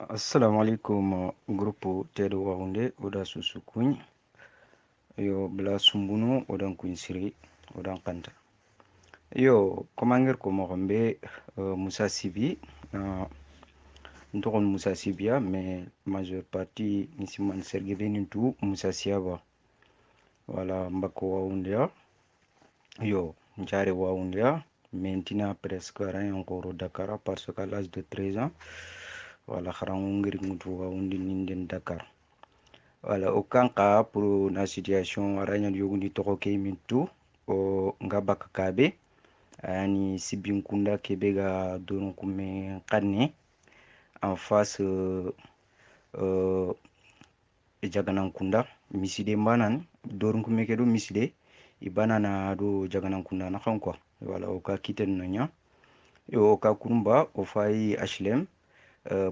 Assalamu alaikum grupo tedo waunde oda susukuny yo bla sumbunu odan kunsiri odan kanta yo komangir ko mogombe Musa Sibi ntogon Musa Sibia mais majeure partie nisiman sergebe nintu Musa Siaba wala mbako waunde yo njare waunde maintenant presque rien encore Dakar parce qu'à l'âge de 13 ans wala kharangungiri mutu waundi ninden Dakar. Voilà, au Kanka, pour la situation, Ryan Yoguni Toroke Mintu, au Ngabaka Kabe, Ani Sibinkunda Kebega Donokume Kane, en face euh, Jaganankunda, Miside Mbanan, Dorunkume Kedo Miside, Ibanana do Jaganankunda Nakankwa, voilà, au cas Kiten Nanya, et au cas Kurumba, au Fai HLM,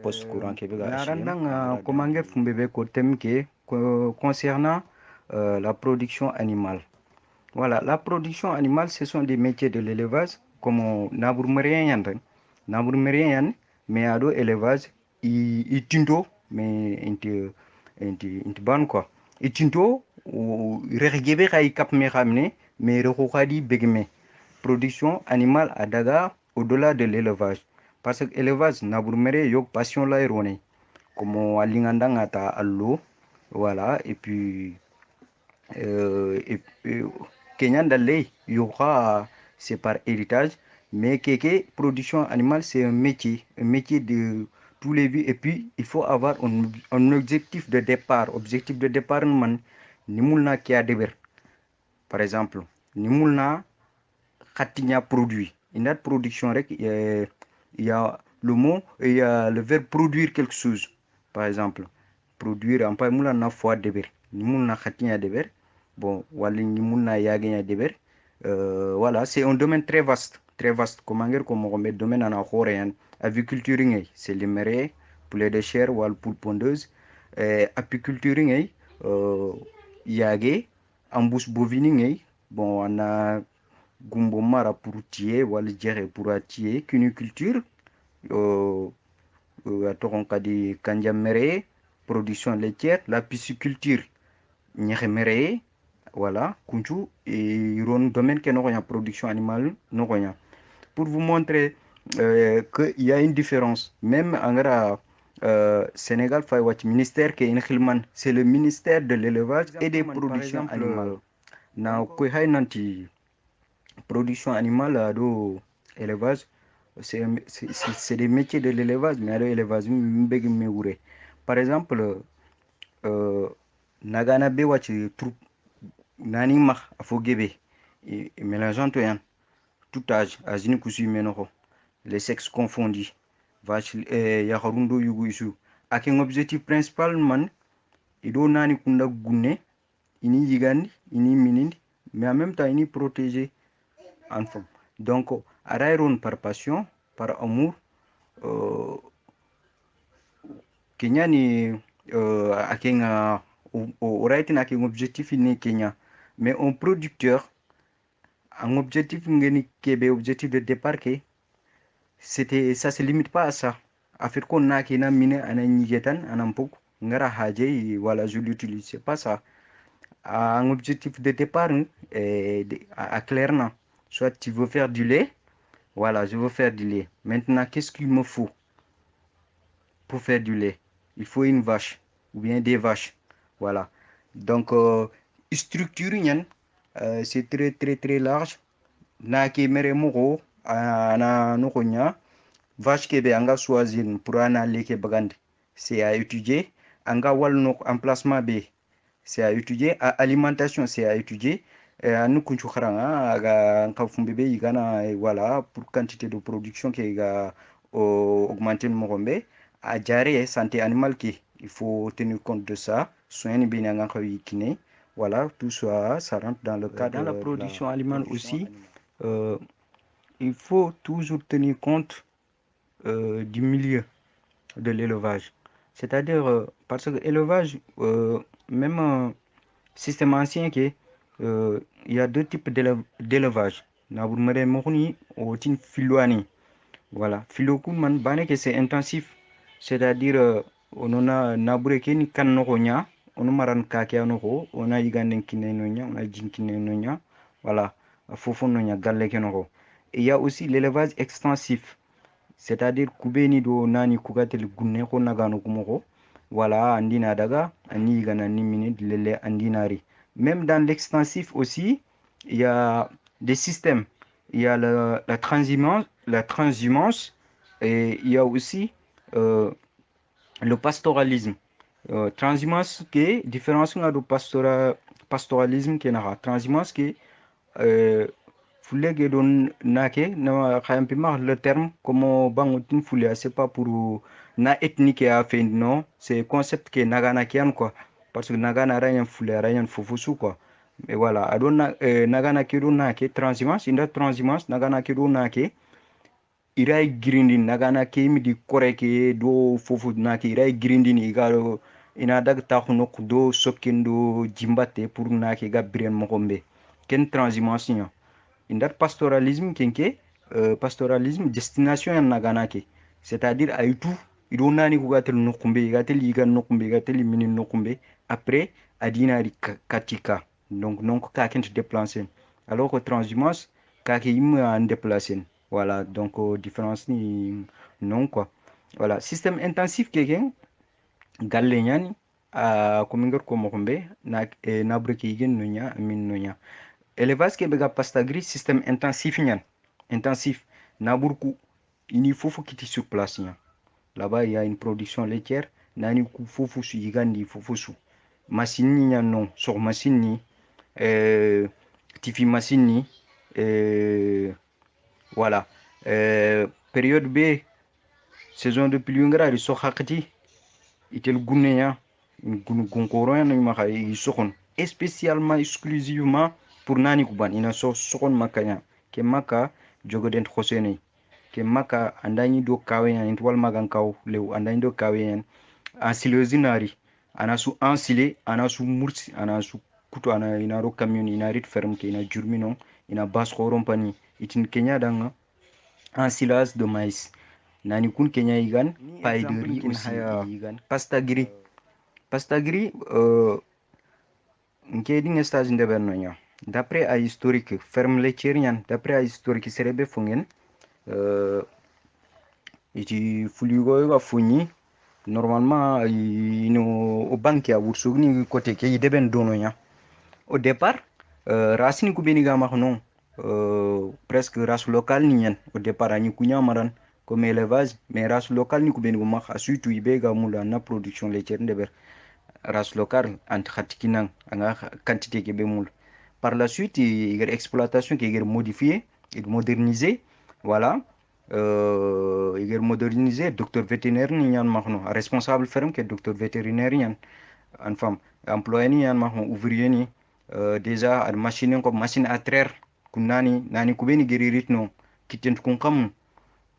post courant Québec HLM. Comment Fumbebe Kotemke concernant la production animale. Voilà, la production animale, ce sont des métiers de l'élevage, comme Naburmerien, Naburmerien, mais ado élevage, il tindo, mais inti ban quoi. Il tindo, ou regebe kay kap me ramne, mais rekokadi begme. Production animale à Daga, au-delà de l'élevage. Parce que l'élevage, Naburmere, yok passion là erroné. Comme Alingandang ta allo, voilà, et puis Kenyan Dalei, il y aura, c'est par héritage, mais Keke, production animale, c'est un métier de tous les vies. Et puis, il faut avoir un objectif de départ. Objectif de départ, man, nimulna qui a deber. Par exemple, nimulna khatinya produit. Une autre production, il y a le mot, il y a le verbe produire quelque chose. Par exemple, produire, en pas moula na fois deber. Nimulna khatinya deber. Bon, wali nimulna yagenya deber. Voilà, c'est un domaine très vaste. Comment dire, comme on met domaine en ahorean, aviculture, c'est les marais, poulet de chair, wal poule pondeuse, apiculture, yage, embouche bovine, bon, on a gumbo mara pour tiye wala jere pour tiye cuniculture euh, a togon kadi kanja mere production laitière la pisciculture ñexe mere voilà kunchu et ron domaine ke nogoña production animale nogoña pour vous montrer que il y a une différence même angara Sénégal fay wacc ministère ke in xilman c'est le ministère de l'élevage et des productions animales na koy hay nanti production animale ado élevage c'est des métiers de l'élevage mais ado élevage mbegi me par exemple nagana be wati troupe nani mak afo gebe mélangeant to yan tout âge azini kusu menoko les sexes confondus vache yakharundo yugu isu aken objectif principal man ido nani kunda gunne ini yigandi ini minindi mais en même temps ini protéger enfant. Donc, arairon par passion, par amour, euh, Kenya ni akenga oraitin aken objectif ni Kenya. Mais un producteur, un objectif ngeni kebe objectif de départ ke, c'était ça se limite pas à ça. Afir kon na kena mine ana nyigetan anampok ngara haje voilà je l'utilise c'est pas ça. Un objectif de départ à clair non. Soit tu veux faire du lait. Voilà, je veux faire du lait. Maintenant, qu'est-ce qu'il me faut pour faire du lait? Il faut une vache ou bien des vaches. Voilà. Donc, structure, c'est très large. Na ke mere moko ana nokonya vache ke be anga choisir pour ana lait ke bagandi. C'est à étudier. Anga wal no emplacement be. C'est à étudier. Alimentation, c'est à étudier. Anu kunchu kharanga aga nkafumbe be igana voilà pour quantité de production qui ga augmenter mogombe a jare santé animale qui il faut tenir compte de ça soin ni bina nga kine voilà tout ça rentre dans le cadre dans la production animale aussi il faut toujours tenir compte du milieu de l'élevage c'est-à-dire parce que l'élevage même système ancien qui il y a deux types d'élevage. Naburmere mohuni otin filoani. Voilà. Filokun man bane que c'est intensif. c'est-à-dire on a nabure keni kan no nya on maran ka ke no on a yiganden kinne no nya on a jinkinne no nya voilà fofo no nya galle ke no et il y a aussi l'élevage extensif, c'est-à-dire kubeni do nani kugatel gunne ko nagano kumoko voilà andina daga ani gana ni minute lele andinari. Même dans l'extensif aussi il y a des systèmes, il y a la transhumance et il y a aussi euh, le pastoralisme. Transhumance ke différence nga do pastoralisme ke na transhumance ke euh, fulege don nake na khayampi mar le terme comme bangutin fulia c'est pas pour na ethnique a fait non c'est concept que nagana kian quoi parce que nagana rayan fulia rayan fufusu quoi mais voilà adona nagana kido nake transhumance inda transhumance nagana kido nake irai girindin nagana ke mi di koreke do fofu nake irai girindin igalo ina dag ta khono do sokin do jimbate pour nake ga biren mogombe ken transhumance nya indar pastoralisme kenke pastoralisme destination yan nagana ke c'est-à-dire aytu ido nani ko gatel nokumbe gatel yigan nokumbe gatel minin nokumbe après adinari katika donc non ko ka kent déplacer alors que transhumance ka ke yimma en déplacer voilà donc différence ni non quoi voilà système intensif keken galle ñani a komingar ko mokombe na na breke yigen no nya min no nya élevage ke bega pastagri système intensif nyan intensif na burku ini fofu kiti sur place nyan là-bas il y a une production laitière nani ku fofu su yigandi fofu su machine ni nyan non sur machine ni tifi machine ni voilà période B saison de pluie ngara so hakati itel gunneya gunkoro yan maka i sokon spécialement exclusivement pour nani kuban ina sokon makanya ke maka jogoden khosene ke maka andani do kawe yan intwal magan kaw lew andani do kawe yan ansilozinari ana su ansile ana su mursi ana su kuto ana ina ro camion ina rit ferme ke ina jurmino ina bas khoron pani itin kenya danga ensilage de maïs nani kun kenya igan paille de riz aussi igan pasta gris pasta gris nke dinga stage ndeber no nya d'après a historique ferme laitière nyan d'après a historique serebe fungen iti fuligo ga funyi normalement ino o banque a wursugni côté ke deben dono nya au départ racine ku beni ga non presque race locale ni nyen au départ ani kunya maran comme élevage mais race locale ni ku beni go maxa surtout ibe ga mula na production laitière ndeber race locale ant khatikinan anga quantité ke be mul par la suite il y a exploitation qui est modifiée et modernisée voilà il est modernisé docteur vétérinaire ni nyan mahno responsable ferme que docteur vétérinaire nyan en femme employé ni nyan mahno ouvrier ni déjà ad machine ko machine à traire kunani nani kubeni geri ritno kitent kun kam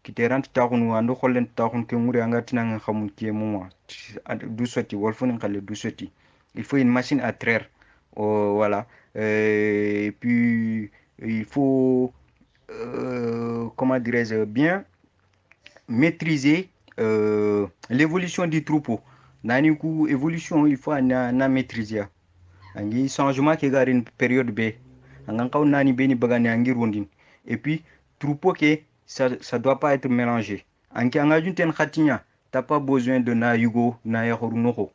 kiterant taxun ando xollen taxun ke ngure anga tinanga xamun ke moma du soti wolfone xale du soti il faut une machine à traire voilà et puis il faut comment dirais-je bien maîtriser l'évolution du troupeau nani ku évolution il faut na maîtriser angi changement ke garin période B angan kaw nani beni bagani angi rondin et puis troupeau ke ça doit pas être mélangé anki anga junten khatinya t'as pas besoin de na yugo na yahoru noko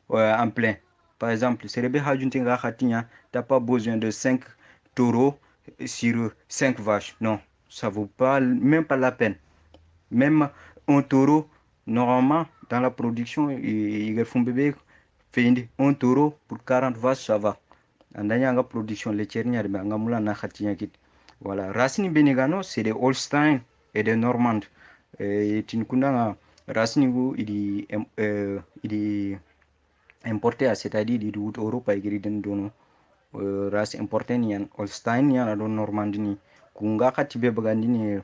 en plein par exemple serebe hajunten ga khatinya t'as pas besoin de 5 taureaux sur 5 vaches non ça vaut pas même pas la peine même un taureau normalement dans la production il font bébé fait un taureau pour 40 vaches ça va andanya nga production laitière nyari nga mula na khatinya kit voilà racine benigano c'est des Holstein et des Normandes et tin kunanga racine go il est importé c'est-à-dire il route Europe ay giri den dono race importé ni Holstein ni do Normandie ni kunga khati be bagandi ni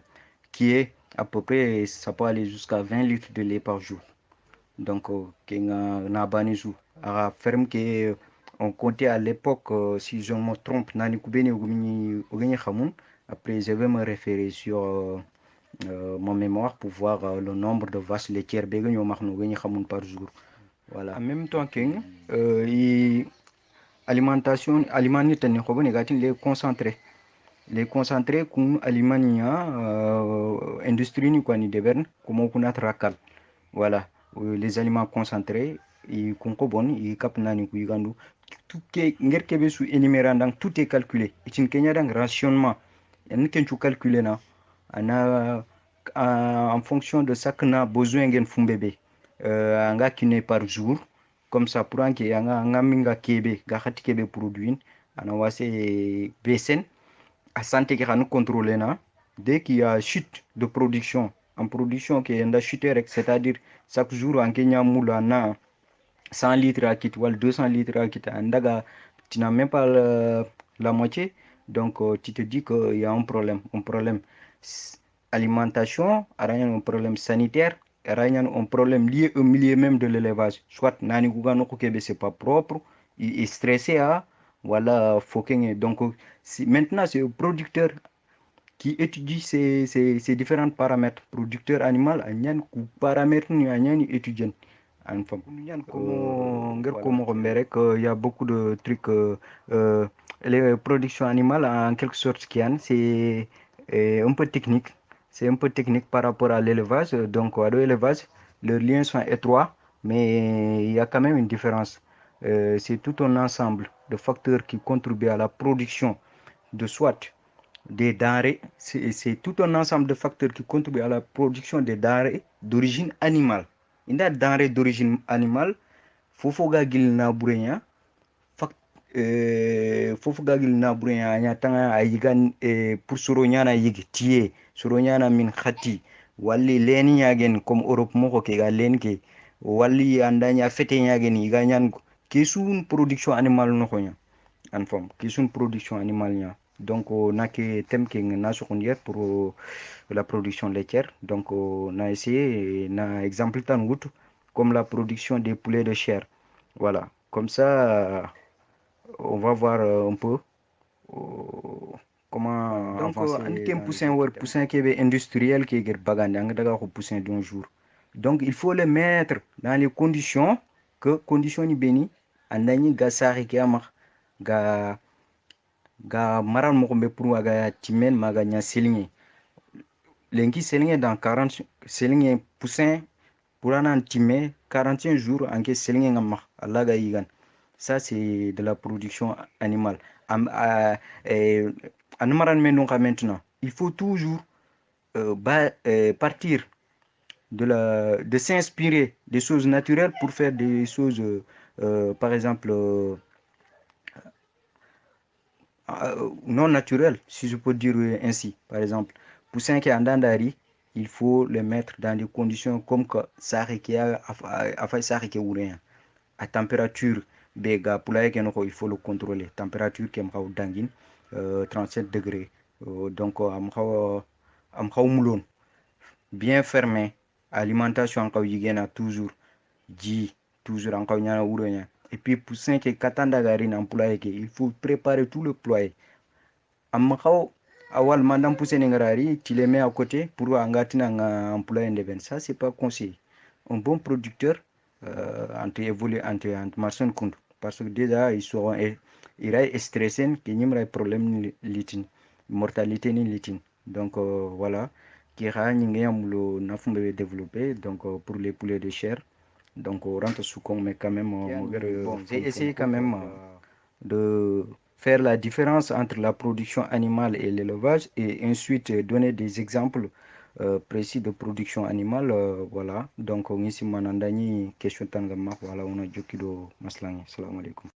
qui est à peu près ça peut aller jusqu'à 20 litres de lait par jour donc kenga na banisu a ferme que on comptait à l'époque si je me trompe nani kubeni ogni khamun après je vais me référer sur mon mémoire pour voir le nombre de vaches laitières par jour. Voilà. En même temps que alimentation, les concentrés. Les concentrés qu'on alimente industrie ni quoi ni deverne comme on a rakal. Voilà. Les aliments concentrés et qu'on bon et cap nani ku yigandu tout est ngerkebe sous énumérant tout est calculé. Et une kenya dans rationnement. En kenchu calculé na ana en fonction de ça qu'on a besoin gen fumbebe. Anga kine par jour comme ça pour un qui anga minga kebe ga khati kebe produit ana wase besen à santé qui nous contrôler na dès qu'il y a chute de production en production qui est chuté c'est-à-dire chaque jour en Kenya moula na 100 litres à quitte ou 200 litres à quitte andaga tu n'as même pas la moitié donc tu te dis qu'il y a un problème alimentation un problème sanitaire un problème lié au milieu même de l'élevage soit nani gugano kebe c'est pas propre il est stressé à voilà fucking donc maintenant c'est au producteur qui étudie ces différents paramètres producteur animal anyan ku paramètres ni anyan étudiant en femme il y a beaucoup de trucs les productions animales en quelque sorte qui c'est un peu technique c'est un peu technique par rapport à l'élevage donc à l'élevage leurs liens sont étroits mais il y a quand même une différence c'est tout un ensemble de facteurs qui contribuent à la production de soit des denrées, c'est tout un ensemble de facteurs qui contribuent à la production des denrées d'origine animale. Il y a des denrées d'origine animale, fofoga gil na burenya, fofoga gil na burenya anyatanga ayigan pour soronyana yig tie, soronyana min khati, wali leni yagen comme Europe moko ke ga len ke, wali andanya fete yagen iganyan kesun production animale no konya en forme qui sont une production animale donc on a que thème qui est pour la production laitière donc on a essayé un exemple tan comme la production des poulets de chair voilà comme ça on va voir un peu comment donc avancer un poussin qui est industriel qui est bagande daga ko poussin d'un jour donc il faut le mettre dans les conditions que conditions ni béni andani ga sari ki amak ga maran mo be pour aga timen maga nya selinge lenki selinge dans 40 selinge poussin pour un timé 41 jours anke selinge ngam Allah ga yigan ça c'est de la production animale en maran men maintenant il faut toujours partir de s'inspirer des choses naturelles pour faire des choses par exemple non naturel, si je peux dire ainsi. Par exemple, pour 5 ans d'andari, il faut le mettre dans des conditions comme que ça requiert à température bega pour il faut le contrôler. Température qui est dangin 37 degrés. Donc am moulon bien fermé. Alimentation encore yigena toujours dit toujours encore nyana wuronya. Et puis pour 5 et 4 ans d'agarine employé il faut préparer tout le ployé amma kaw awal mandam poussé ngarari tu les mets à côté pour angatina nga employé ndeben ça c'est pas conseillé un bon producteur entre évoluer entre marson compte parce que déjà ils seront ils stressés qui n'y problème litin mortalité ni litin donc voilà qui a lo nafumbe développer donc pour les poulets de chair donc on rentre sous con mais quand même bon j'ai essayé quand même de faire la différence entre la production animale et l'élevage et ensuite donner des exemples précis de production animale voilà donc on ici manandani question tangama voilà on a jokido maslangi salam alaikum